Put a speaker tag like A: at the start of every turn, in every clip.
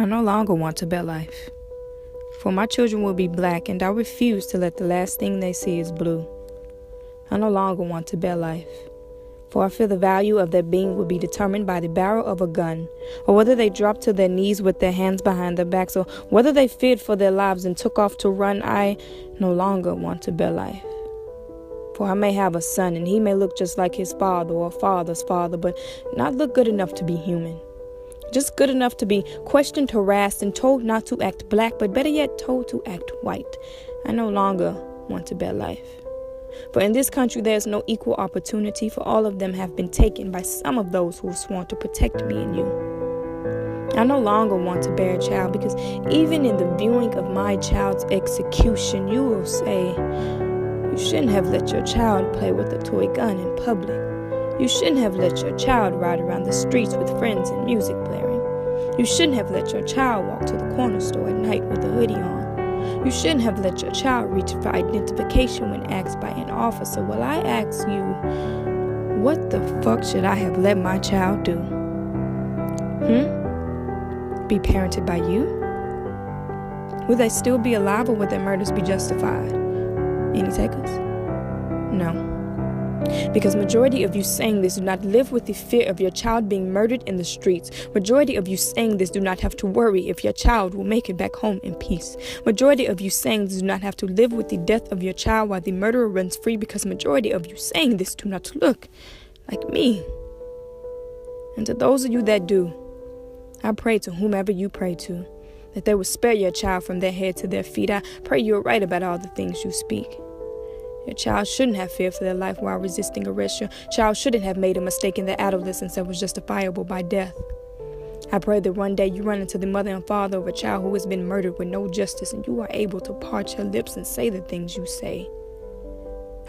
A: I no longer want a better life. For my children will be black, and I refuse to let the last thing they see is blue. I no longer want a better life. For I feel the value of their being will be determined by the barrel of a gun, or whether they dropped to their knees with their hands behind their backs, or whether they feared for their lives and took off to run. I no longer want a better life. For I may have a son, and he may look just like his father or father's father, but not look good enough to be human. Just good enough to be questioned, harassed, and told not to act black, but better yet, told to act white. I no longer want a better life. For in this country there is no equal opportunity, for all of them have been taken by some of those who have sworn to protect me and you. I no longer want to bear a child, because even in the viewing of my child's execution, you will say, you shouldn't have let your child play with a toy gun in public. You shouldn't have let your child ride around the streets with friends and music blaring. You shouldn't have let your child walk to the corner store at night with a hoodie on. You shouldn't have let your child reach for identification when asked by an officer. Well, I ask you, what the fuck should I have let my child do? Be parented by you? Will they still be alive, or will their murders be justified? Any takers? No. Because majority of you saying this do not live with the fear of your child being murdered in the streets. Majority of you saying this do not have to worry if your child will make it back home in peace. Majority of you saying this do not have to live with the death of your child while the murderer runs free, because majority of you saying this do not look like me. And to those of you that do, I pray to whomever you pray to, that they will spare your child from their head to their feet. I pray you are right about all the things you speak. Your child shouldn't have feared for their life while resisting arrest. Your child shouldn't have made a mistake in their adolescence that was justifiable by death. I pray that one day you run into the mother and father of a child who has been murdered with no justice, and you are able to part your lips and say the things you say.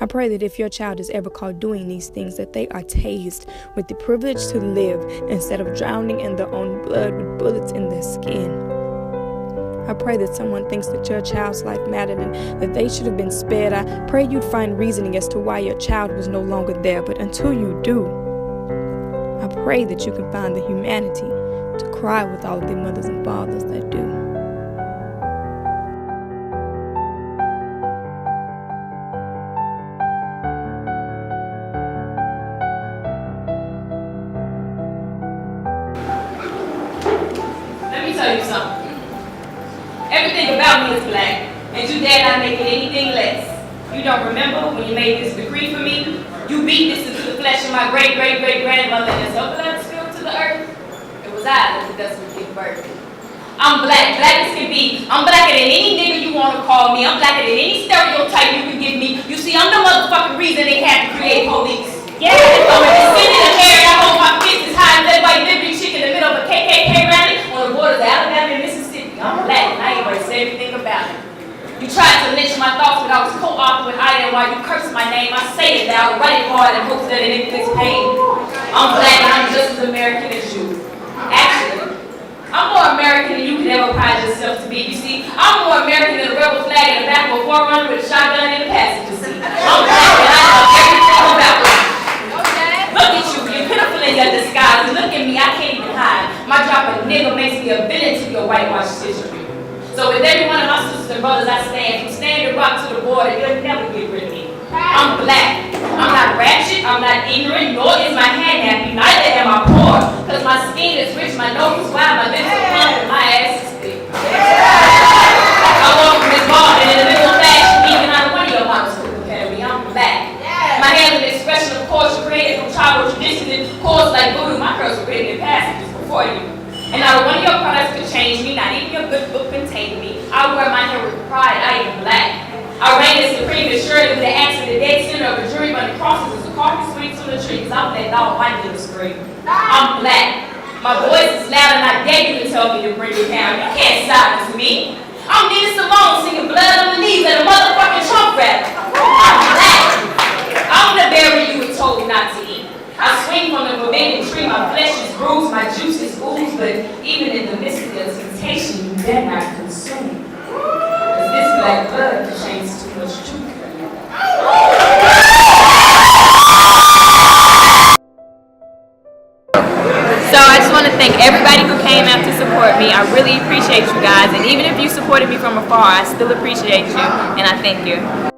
A: I pray that if your child is ever caught doing these things, that they are tased with the privilege to live instead of drowning in their own blood with bullets in their skin. I pray that someone thinks that your child's life mattered and that they should have been spared. I pray you'd find reasoning as to why your child was no longer there. But until you do, I pray that you can find the humanity to cry with all of the mothers and fathers that do.
B: Let me tell you something. Everything about me is black, and you dare not make it anything less. You don't remember when you made this decree for me? You beat this into the flesh of my great-great-great-grandmother and so blood spilled to the earth. It was I that the dust would give birth. I'm black as can be. I'm blacker than any nigga you want to call me. I'm blacker than any stereotype you can give me. You see, I'm the motherfucking reason they had to create police. Yeah, I'm a descendant of hair, and I hold my fist as high as that white liberty chick in the middle of a KKK rally on the borders of Alabama and Mississippi. I'm black, and I embrace everything about it. You tried to lynch my thoughts, but I was co-author with Ida, and while you cursed my name, I say it now, write it hard and hope that it inflicts pain. I'm black, and I'm just as American as you. Actually, I'm more American than you could ever pride yourself to be. You see, I'm more American than a rebel flag in the back of a 4Runner with a shotgun in the passenger seat. I'm black, and I know everything about it. Look at you, you're pitiful in your disguise, and look at me, I can't even hide. My drop of nigga makes me a villain to your whitewashed history. So with every one of my sisters and brothers I stand, from Standing Rock to the border, you'll never get rid of me. I'm black. I'm not ratchet, I'm not ignorant, nor is my hand happy, neither am I poor. Cause my skin is rich, my nose is wide, my lips are plump, and my ass is thick. I walk from this bar, and in the middle of fashion, even not one of your mamas could compare me. I'm black. My hair is an expression of culture created from tribal traditions and chords like voodoo. My curls were written in passages before you. And not one of your products could change me, not even your good book contained me. I wear my hair with pride, I am black. I reign as supreme as surely with the axe of the dead center of a jury running crosses as the carpet swings from the tree, cause I'm letting all my niggas scream. I'm black. My voice is loud and I dare you to tell me to bring it down. You can't silence me. I'm Nina Simone singing blood on the knees and a motherfucking Trump rap. I'm black. I'm the berry you were told not to eat. I swing from the forbidden tree, my flesh is bruised, my juice is ooze, but even in the midst of the temptation, you dare not consume. Cause this black blood contains too much truth for you. So I just want to thank everybody who came out to support support me. I really appreciate you guys. And even if you supported me from afar, I still appreciate you. And I thank you.